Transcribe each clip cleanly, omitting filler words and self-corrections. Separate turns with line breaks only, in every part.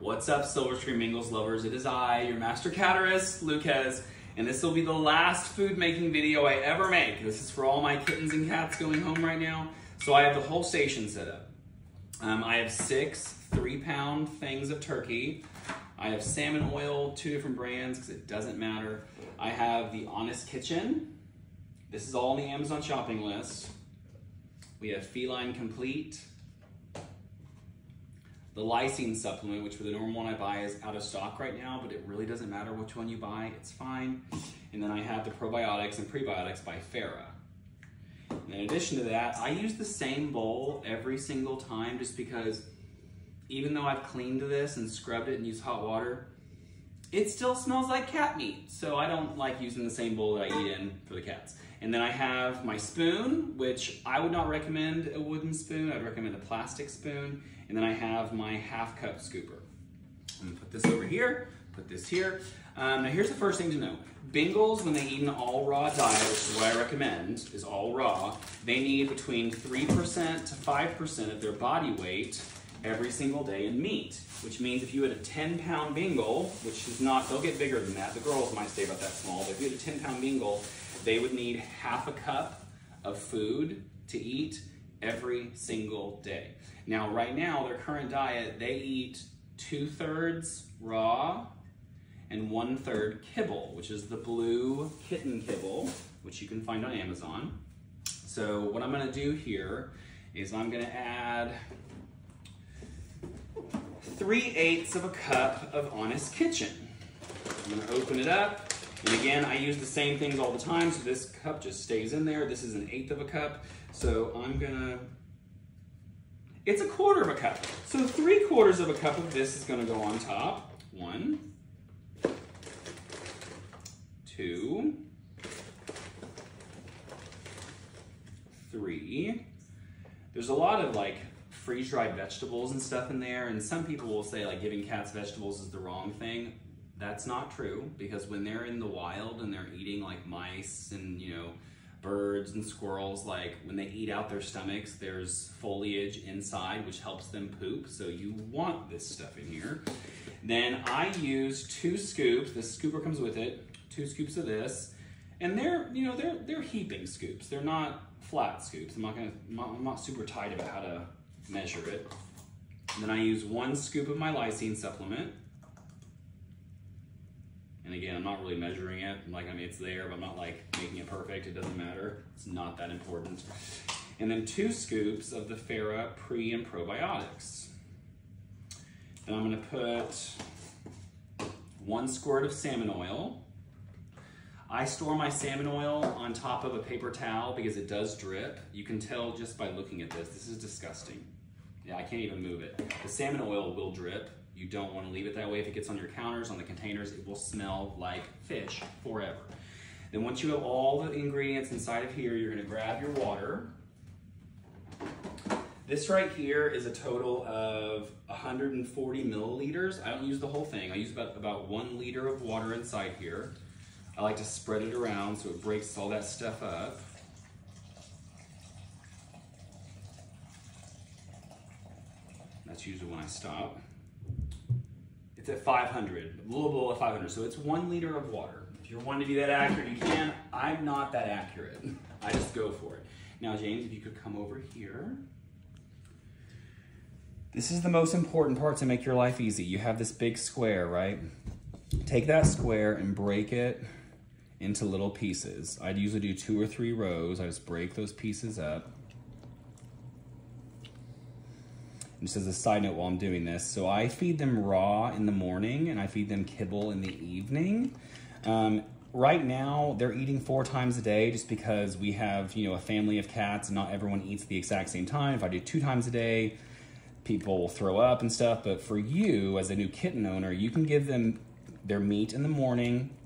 What's up, Silver Stream Bengals lovers? It is I, your master caterist, Lucas, and this will be the last food making video I ever make. This is for all my kittens and cats going home right now. So I have the whole station set up. I have 6 3-pound things of turkey. I have salmon oil, 2 different brands because it doesn't matter. I have the Honest Kitchen. This is all on the Amazon shopping list. We have Feline Complete. The lysine supplement, which for the normal one I buy is out of stock right now, but it really doesn't matter which one you buy, it's fine. And then I have the probiotics and prebiotics by Farah. And in addition to that, I use the same bowl every single time just because even though I've cleaned this and scrubbed it and used hot water, it still smells like cat meat. So I don't like using the same bowl that I eat in for the cats. And then I have my spoon, which I would not recommend a wooden spoon. I'd recommend a plastic spoon. And then I have my half-cup scooper. I'm gonna put this over here, put this here. Now here's the first thing to know. Bengals, when they eat an all raw diet, which is what I recommend, is all raw, they need between 3% to 5% of their body weight every single day in meat, which means if you had a 10-pound Bengal, which is not, they'll get bigger than that, the girls might stay about that small, but if you had a 10-pound Bengal, they would need half a cup of food to eat every single day. Now, right now, their current diet, they eat 2/3 raw and 1/3 kibble, which is the blue kitten kibble, which you can find on Amazon. So what I'm gonna do here is I'm gonna add 3/8 of a cup of Honest Kitchen. I'm gonna open it up. And again, I use the same things all the time, so this cup just stays in there. This is 1/8 of a cup. So I'm gonna, it's 1/4 of a cup. So 3/4 of a cup of this is gonna go on top. 1, 2, 3. There's a lot of like freeze-dried vegetables and stuff in there, and some people will say like giving cats vegetables is the wrong thing. That's not true, because when they're in the wild and they're eating like mice and, you know, birds and squirrels, like when they eat out their stomachs, there's foliage inside which helps them poop, so you want this stuff in here. Then I use 2 scoops, the scooper comes with it, 2 scoops of this, and they're, you know, they're heaping scoops. They're not flat scoops. I'm not super tight about how to measure it. And then I use 1 scoop of my lysine supplement. And again, I'm not really measuring it. Like, I mean, it's there, but I'm not like making it perfect. It doesn't matter. It's not that important. And then 2 scoops of the Farah pre and probiotics. And I'm gonna put 1 squirt of salmon oil. I store my salmon oil on top of a paper towel because it does drip. You can tell just by looking at this. This is disgusting. Yeah, I can't even move it. The salmon oil will drip. You don't want to leave it that way. If it gets on your counters, on the containers, it will smell like fish forever. Then once you have all the ingredients inside of here, you're gonna grab your water. This right here is a total of 140 milliliters. I don't use the whole thing. I use about 1 liter of water inside here. I like to spread it around so it breaks all that stuff up. That's usually when I stop. It's at 500, a little below 500, so it's 1 liter of water. If you're wanting to be that accurate, you can. I'm not that accurate. I just go for it. Now, James, if you could come over here. This is the most important part to make your life easy. You have this big square, right? Take that square and break it into little pieces. I'd usually do 2 or 3 rows. I just break those pieces up. Just as a side note while I'm doing this, so I feed them raw in the morning and I feed them kibble in the evening. Right now, they're eating 4 times a day just because we have, you know, a family of cats and not everyone eats the exact same time. If I do 2 times a day, people will throw up and stuff. But for you, as a new kitten owner, you can give them their meat in the morning,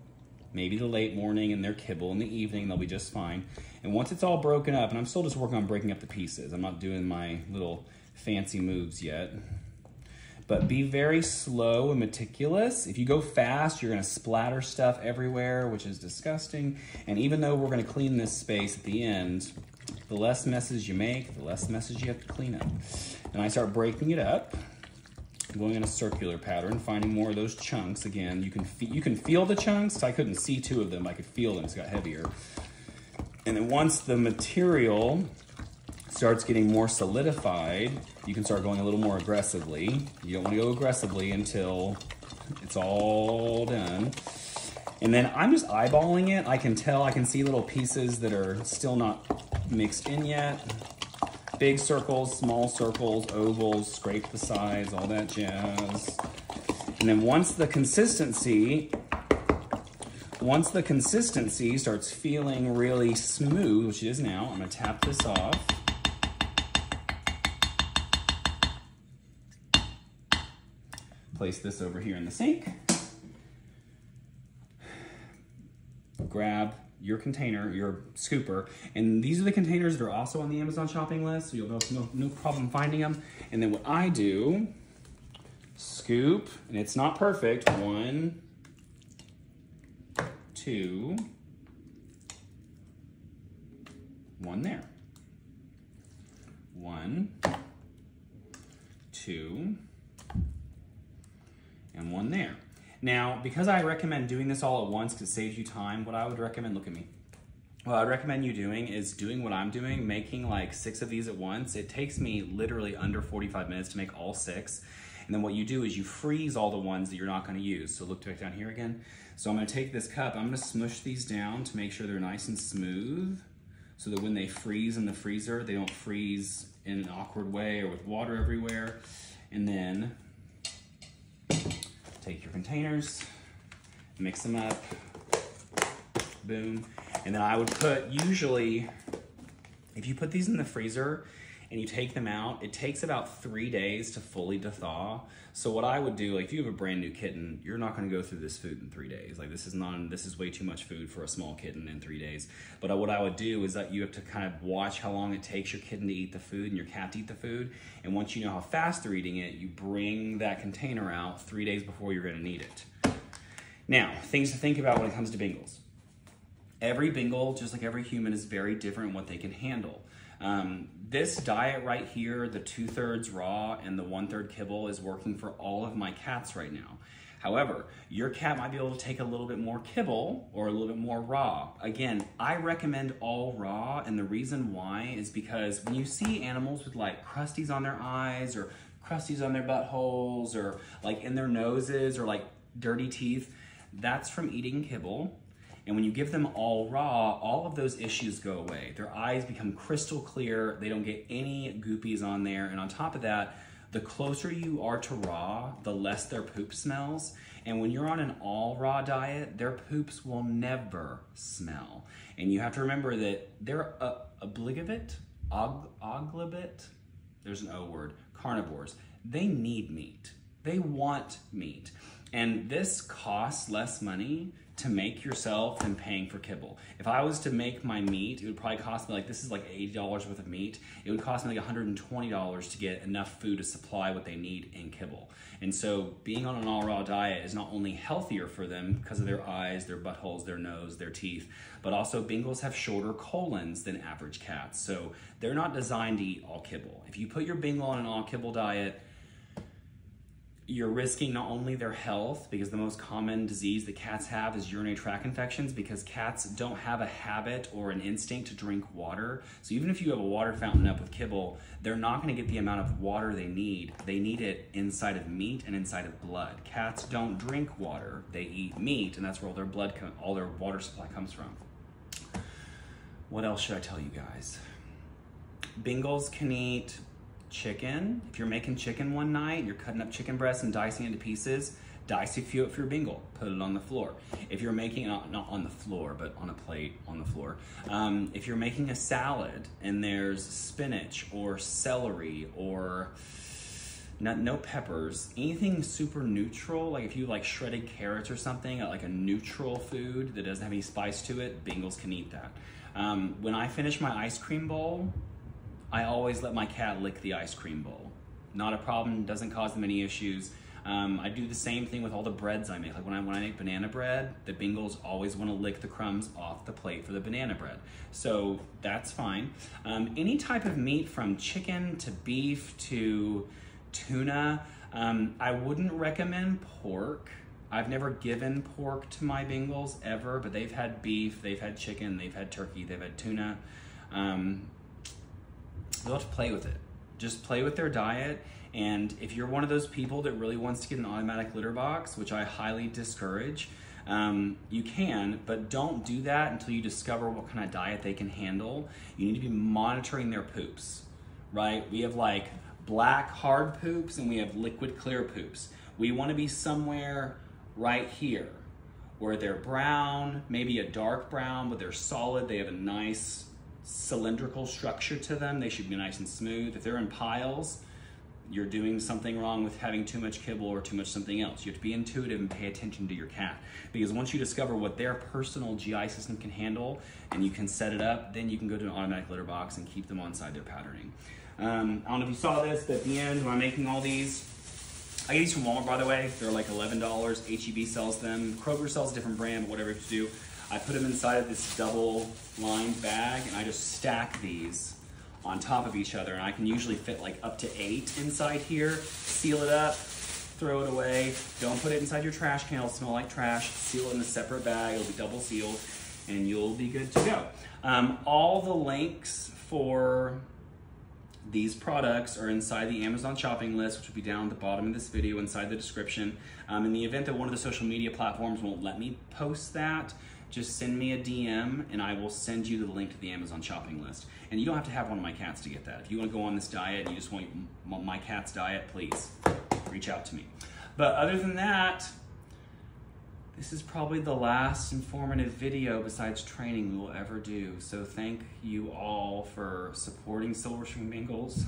maybe the late morning, and their kibble in the evening. They'll be just fine. And once it's all broken up, and I'm still just working on breaking up the pieces. I'm not doing my little fancy moves yet. But be very slow and meticulous. If you go fast, you're gonna splatter stuff everywhere, which is disgusting. And even though we're gonna clean this space at the end, the less messes you make, the less messes you have to clean up. And I start breaking it up. going in a circular pattern, finding more of those chunks. Again, you can feel the chunks. I couldn't see 2 of them. I could feel them. It's got heavier. And then once the material starts getting more solidified, you can start going a little more aggressively. You don't want to go aggressively until it's all done. And then I'm just eyeballing it. I can tell, I can see little pieces that are still not mixed in yet. Big circles, small circles, ovals, scrape the sides, all that jazz. And then once the consistency starts feeling really smooth, which it is now, I'm gonna tap this off. Place this over here in the sink. Grab your container, your scooper, and these are the containers that are also on the Amazon shopping list, so you'll have no problem finding them. And then what I do, scoop, and it's not perfect, 1, 2, 1 there. 1, 2, and 1 there. Now, because I recommend doing this all at once because it saves you time, what I would recommend, look at me. What I'd recommend you doing is doing what I'm doing, making like 6 of these at once. It takes me literally under 45 minutes to make all 6. And then what you do is you freeze all the ones that you're not gonna use. So look back down here again. So I'm gonna take this cup, I'm gonna smush these down to make sure they're nice and smooth so that when they freeze in the freezer, they don't freeze in an awkward way or with water everywhere. And then take your containers, mix them up, boom. And then I would put, usually, if you put these in the freezer and you take them out, it takes about 3 days to fully thaw. So what I would do, like if you have a brand new kitten, you're not gonna go through this food in 3 days. Like this is way too much food for a small kitten in 3 days. But what I would do is that you have to kind of watch how long it takes your kitten to eat the food and your cat to eat the food. And once you know how fast they're eating it, you bring that container out 3 days before you're gonna need it. Now, things to think about when it comes to Bengals. Every Bengal, just like every human, is very different in what they can handle. This diet right here, the 2/3 raw and the 1/3 kibble, is working for all of my cats right now. However, your cat might be able to take a little bit more kibble or a little bit more raw. Again, I recommend all raw, and the reason why is because when you see animals with like crusties on their eyes or crusties on their buttholes or like in their noses or like dirty teeth, that's from eating kibble. And when you give them all raw, all of those issues go away. Their eyes become crystal clear. They don't get any goopies on there. And on top of that, the closer you are to raw, the less their poop smells. And when you're on an all raw diet, their poops will never smell. And you have to remember that they're obligate, there's an O word, carnivores. They need meat. They want meat. And this costs less money to make yourself than paying for kibble. If I was to make my meat, it would probably cost me, like, this is like $80 worth of meat. It would cost me like $120 to get enough food to supply what they need in kibble. And so being on an all raw diet is not only healthier for them because of their eyes, their buttholes, their nose, their teeth, but also Bengals have shorter colons than average cats. So they're not designed to eat all kibble. If you put your Bengal on an all kibble diet, you're risking not only their health, because the most common disease that cats have is urinary tract infections, because cats don't have a habit or an instinct to drink water. So even if you have a water fountain up with kibble, they're not gonna get the amount of water they need. They need it inside of meat and inside of blood. Cats don't drink water, they eat meat, and that's where all their water supply comes from. What else should I tell you guys? Bengals can eat chicken. If you're making chicken one night, you're cutting up chicken breasts and dicing into pieces, dice a few if you're Bengal, put it on the floor. If you're making, not on the floor, but on a plate on the floor. If you're making a salad and there's spinach or celery or no peppers, anything super neutral, like if you like shredded carrots or something, like a neutral food that doesn't have any spice to it, Bengals can eat that. When I finish my ice cream bowl, I always let my cat lick the ice cream bowl. Not a problem, doesn't cause them any issues. I do the same thing with all the breads I make. Like when I make banana bread, the Bengals always want to lick the crumbs off the plate for the banana bread. So that's fine. Any type of meat from chicken to beef to tuna, I wouldn't recommend pork. I've never given pork to my Bengals ever, but they've had beef, they've had chicken, they've had turkey, they've had tuna. They'll have to play with it. Just play with their diet. And if you're one of those people that really wants to get an automatic litter box, which I highly discourage, you can, but don't do that until you discover what kind of diet they can handle. You need to be monitoring their poops, right? We have like black hard poops and we have liquid clear poops. We want to be somewhere right here where they're brown, maybe a dark brown, but they're solid. They have a nice cylindrical structure to them. They should be nice and smooth. If they're in piles, you're doing something wrong with having too much kibble or too much something else. You have to be intuitive and pay attention to your cat, because once you discover what their personal GI system can handle and you can set it up, then you can go to an automatic litter box and keep them on side their patterning. I don't know if you saw this, but at the end when I'm making all these, I get these from Walmart, by the way. They're like $11. HEB sells them. Kroger sells a different brand, whatever you have to do. I put them inside of this double lined bag and I just stack these on top of each other, and I can usually fit like up to 8 inside here. Seal it up, throw it away. Don't put it inside your trash can, it'll smell like trash. Seal it in a separate bag, it'll be double sealed, and you'll be good to go. All the links for these products are inside the Amazon shopping list, which will be down at the bottom of this video inside the description. In the event that one of the social media platforms won't let me post that, just send me a DM and I will send you the link to the Amazon shopping list. And you don't have to have one of my cats to get that. If you want to go on this diet and you just want my cat's diet, please reach out to me. But other than that, this is probably the last informative video besides training we will ever do. So thank you all for supporting Silver String Bengals,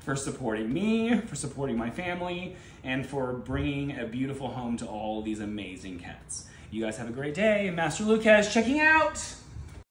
for supporting me, for supporting my family, and for bringing a beautiful home to all these amazing cats. You guys have a great day. Master Lucas checking out.